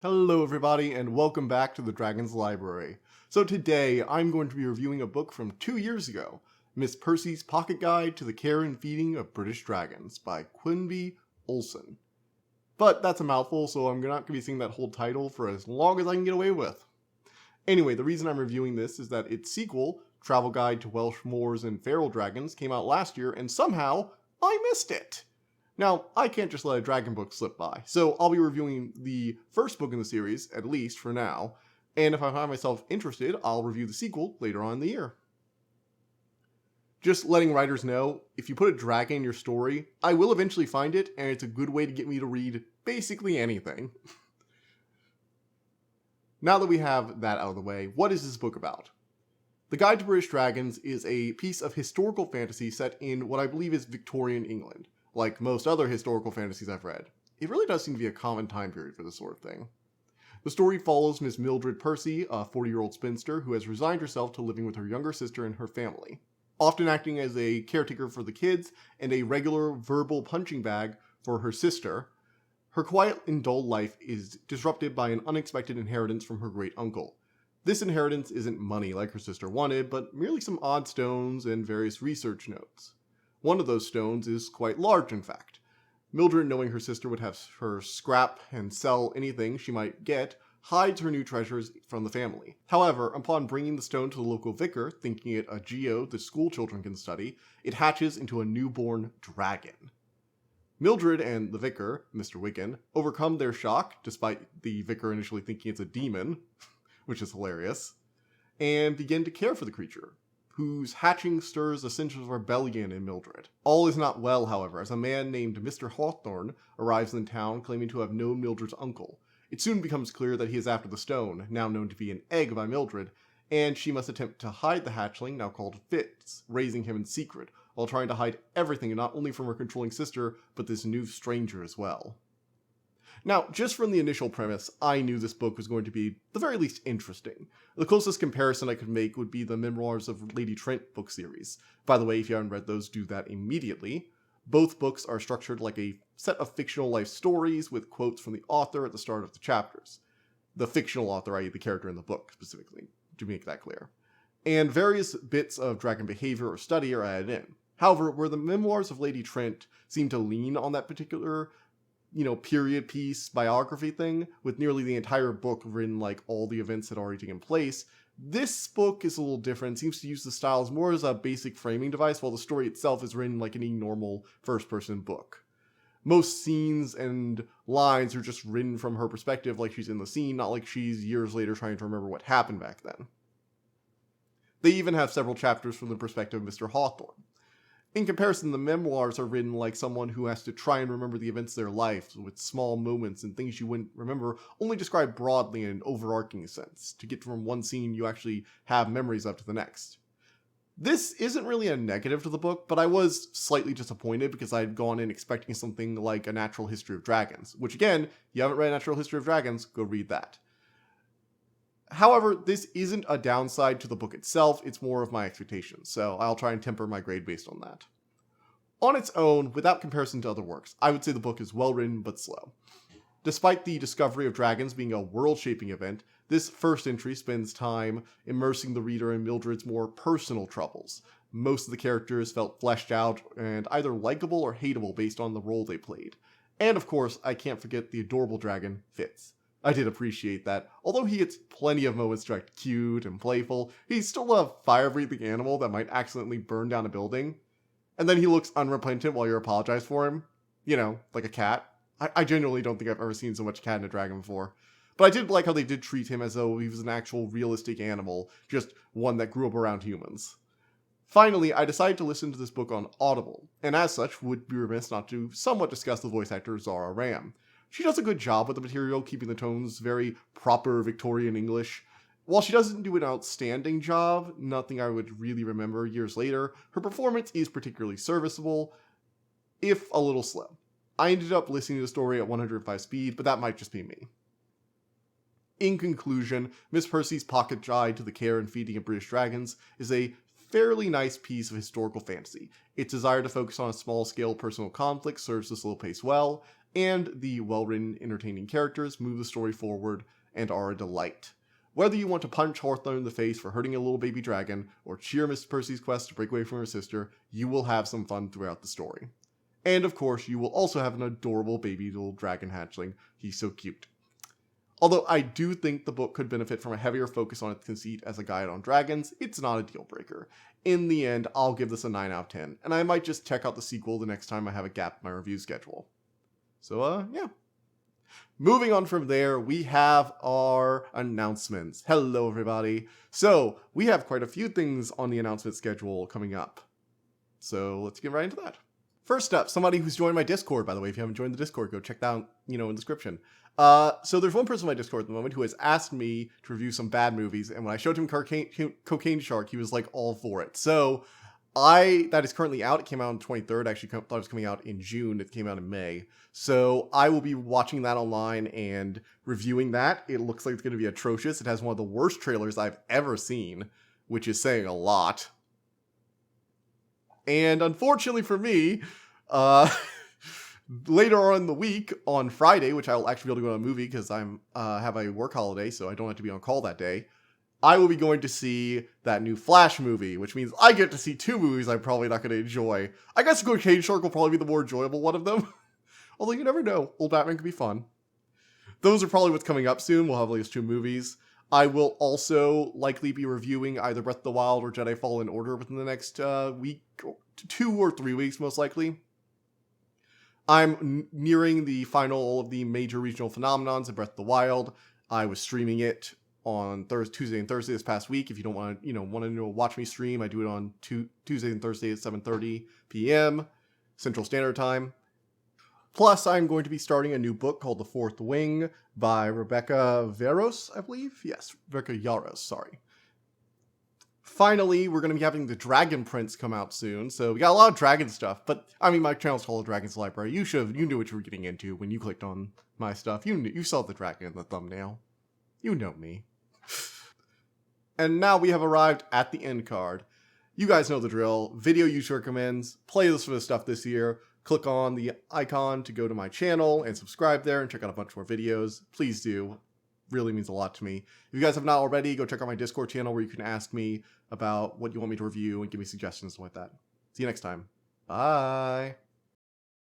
Hello everybody and welcome back to the Dragon's Library. So today I'm going to be reviewing a book from 2 years ago, Miss Percy's Pocket Guide to the Care and Feeding of British Dragons by Quenby Olson. But that's a mouthful, so I'm not going to be saying that whole title for as long as I can get away with. Anyway, the reason I'm reviewing this is that its sequel, Travel Guide to Welsh Moors and Feral Dragons, came out last year and somehow I missed it. Now, I can't just let a dragon book slip by, so I'll be reviewing the first book in the series, at least for now, and if I find myself interested, I'll review the sequel later on in the year. Just letting writers know, if you put a dragon in your story, I will eventually find it, and it's a good way to get me to read basically anything. Now that we have that out of the way, what is this book about? The Guide to British Dragons is a piece of historical fantasy set in what I believe is Victorian England. Like most other historical fantasies I've read, it really does seem to be a common time period for this sort of thing. The story follows Miss Mildred Percy, a 40-year-old spinster who has resigned herself to living with her younger sister and her family, often acting as a caretaker for the kids and a regular verbal punching bag for her sister. Her quiet and dull life is disrupted by an unexpected inheritance from her great uncle. This inheritance isn't money like her sister wanted, but merely some odd stones and various research notes. One of those stones is quite large, in fact. Mildred, knowing her sister would have her scrap and sell anything she might get, hides her new treasures from the family. However, upon bringing the stone to the local vicar, thinking it a geode the school children can study, it hatches into a newborn dragon. Mildred and the vicar, Mr. Wigan, overcome their shock, despite the vicar initially thinking it's a demon, which is hilarious, and begin to care for the creature, whose hatching stirs a sense of rebellion in Mildred. All is not well, however, as a man named Mr. Hawthorne arrives in town claiming to have known Mildred's uncle. It soon becomes clear that he is after the stone, now known to be an egg by Mildred, and she must attempt to hide the hatchling, now called Fitz, raising him in secret, while trying to hide everything not only from her controlling sister, but this new stranger as well. Now, just from the initial premise, I knew this book was going to be, the very least, interesting. The closest comparison I could make would be the Memoirs of Lady Trent book series. By the way, if you haven't read those, do that immediately. Both books are structured like a set of fictional life stories with quotes from the author at the start of the chapters. The fictional author, i.e. the character in the book, specifically, to make that clear. And various bits of dragon behavior or study are added in. However, where the Memoirs of Lady Trent seem to lean on that particular period piece biography thing, with nearly the entire book written like all the events had already taken place, this book is a little different. It seems to use the styles more as a basic framing device, while the story itself is written like any normal first-person book. Most scenes and lines are just written from her perspective, like she's in the scene, not like she's years later trying to remember what happened back then. They even have several chapters from the perspective of Mr. Hawthorne. In comparison, the memoirs are written like someone who has to try and remember the events of their life, with small moments and things you wouldn't remember, only described broadly in an overarching sense, to get from one scene you actually have memories of to the next. This isn't really a negative to the book, but I was slightly disappointed because I'd gone in expecting something like A Natural History of Dragons, which again, if you haven't read A Natural History of Dragons, go read that. However, this isn't a downside to the book itself, it's more of my expectations, so I'll try and temper my grade based on that. On its own, without comparison to other works, I would say the book is well written but slow. Despite the discovery of dragons being a world-shaping event, this first entry spends time immersing the reader in Mildred's more personal troubles. Most of the characters felt fleshed out and either likable or hateable based on the role they played. And of course, I can't forget the adorable dragon, Fitz. I did appreciate that. Although he gets plenty of moments to act cute and playful, he's still a fire-breathing animal that might accidentally burn down a building. And then he looks unrepentant while you apologize for him. Like a cat. I genuinely don't think I've ever seen so much cat in a dragon before. But I did like how they did treat him as though he was an actual realistic animal, just one that grew up around humans. Finally, I decided to listen to this book on Audible, and as such would be remiss not to somewhat discuss the voice actor Zara Ram. She does a good job with the material, keeping the tones very proper Victorian English. While she doesn't do an outstanding job, nothing I would really remember years later, her performance is particularly serviceable, if a little slow. I ended up listening to the story at 105 speed, but that might just be me. In conclusion, Miss Percy's Pocket Guide to the Care and Feeding of British Dragons is a fairly nice piece of historical fantasy. Its desire to focus on a small-scale personal conflict serves the slow pace well, and the well-written, entertaining characters move the story forward and are a delight. Whether you want to punch Hawthorne in the face for hurting a little baby dragon, or cheer Mr. Percy's quest to break away from her sister, you will have some fun throughout the story. And of course, you will also have an adorable baby little dragon hatchling. He's so cute. Although I do think the book could benefit from a heavier focus on its conceit as a guide on dragons, it's not a deal breaker. In the end, I'll give this a 9 out of 10, and I might just check out the sequel the next time I have a gap in my review schedule. So, yeah. Moving on from there, we have our announcements. Hello, everybody. So, we have quite a few things on the announcement schedule coming up. So, let's get right into that. First up, somebody who's joined my Discord, by the way. If you haven't joined the Discord, go check that out, in the description. So there's one person on my Discord at the moment who has asked me to review some bad movies, and when I showed him Cocaine Shark, he was like all for it. So, that is currently out. It came out on the 23rd. I actually thought it was coming out in June. It came out in May. So I will be watching that online and reviewing that. It looks like it's going to be atrocious. It has one of the worst trailers I've ever seen, which is saying a lot. And unfortunately for me, later on in the week, on Friday, which I will actually be able to go to a movie because I have a work holiday, so I don't have to be on call that day, I will be going to see that new Flash movie, which means I get to see 2 movies I'm probably not going to enjoy. I guess Cocaine Shark will probably be the more enjoyable one of them. Although you never know. Old Batman could be fun. Those are probably what's coming up soon. We'll have at least 2 movies. I will also likely be reviewing either Breath of the Wild or Jedi Fallen Order within the next week, 2 or 3 weeks most likely. I'm nearing the final of the major regional phenomenons of Breath of the Wild. I was streaming it on Tuesday and Thursday this past week. If you don't want to watch me stream, I do it on Tuesday and Thursday at 7:30 p.m. Central Standard Time. Plus, I'm going to be starting a new book called The Fourth Wing by Rebecca Yaros, I believe. Yes, Rebecca Yaros, sorry. Finally, we're going to be having the Dragon Prince come out soon, so we got a lot of dragon stuff, but, my channel's called Dragon's Library. You knew what you were getting into when you clicked on my stuff. You saw the dragon in the thumbnail. You know me. And now we have arrived at the end card. You guys know the drill. Video YouTube recommends. Playlist for this stuff this year. Click on the icon to go to my channel and subscribe there and check out a bunch more videos. Please do. Really means a lot to me. If you guys have not already, go check out my Discord channel where you can ask me about what you want me to review and give me suggestions like that. See you next time. Bye.